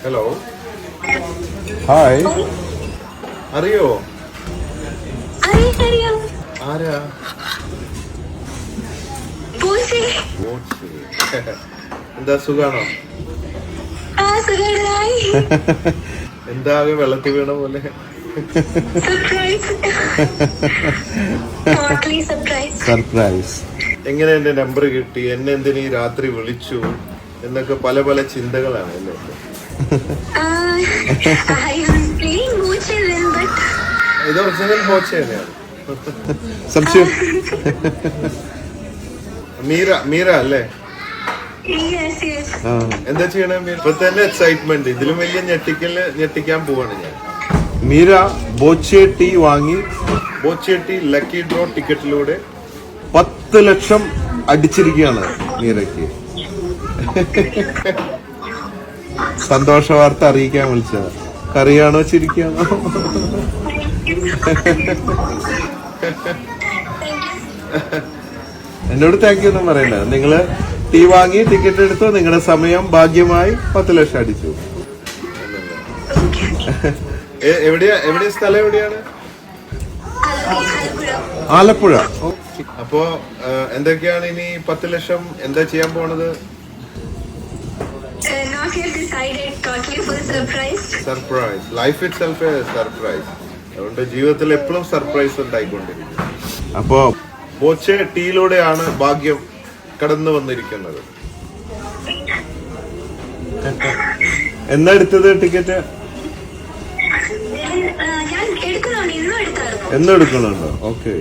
hello hi അറിയോ ആരാ എന്താ സുഖാണോ എന്താ വെള്ളത്തിൽ വീണ പോലെ സർപ്രൈസ് എങ്ങനെ എന്റെ നമ്പർ കിട്ടി എന്നെ എന്തിനീ രാത്രി വിളിച്ചു എന്നൊക്കെ പല പല ചിന്തകളാണ് എന്നെ ഇത് ഒറിജിനൽ ബോച്ച തന്നെയാണ് സംശയം മീര അല്ലേ എന്താ ചെയ്യണേ ഇപ്പൊ തന്നെ എക്സൈറ്റ്മെന്റ് ഇതിലും വലിയ ഞെട്ടിക്കാൻ പോവാണ് ഞാൻ മീര ബോച്ചെ ടീ വാങ്ങി ബോച്ചെ ടീ ലക്കി ഡ്രോ ടിക്കറ്റിലൂടെ 10 ലക്ഷം അടിച്ചിരിക്കുകയാണ് മീരയ്ക്ക് സന്തോഷ വാർത്ത അറിയിക്കാൻ വിളിച്ചത് കറിയാണോ ചിരിക്കാണോ എന്നോട് താങ്ക് യു ഒന്നും പറയണ്ട നിങ്ങള് ടീ വാങ്ങി ടിക്കറ്റ് എടുത്തു നിങ്ങളുടെ സമയം ഭാഗ്യമായി 10 ലക്ഷം അടിച്ചു എവിടെയാ സ്ഥലം എവിടെയാണ് ആലപ്പുഴ അപ്പോ എന്തൊക്കെയാണ് ഇനി 10 ലക്ഷം എന്താ ചെയ്യാൻ പോണത് surprise life it self A surprise അതുകൊണ്ട് ജീവിതത്തിൽ എപ്പോഴും സർപ്രൈസ് ഉണ്ടായിക്കൊണ്ടിരിക്കും അപ്പോ ബോച്ചെ ടീയിലൂടെയാണ് ഭാഗ്യം കടന്നു വന്നിരിക്കുന്നത് എന്നാ എടുത്തത് ടിക്കറ്റ് എന്നെടുക്കണുണ്ടോ ഓക്കെ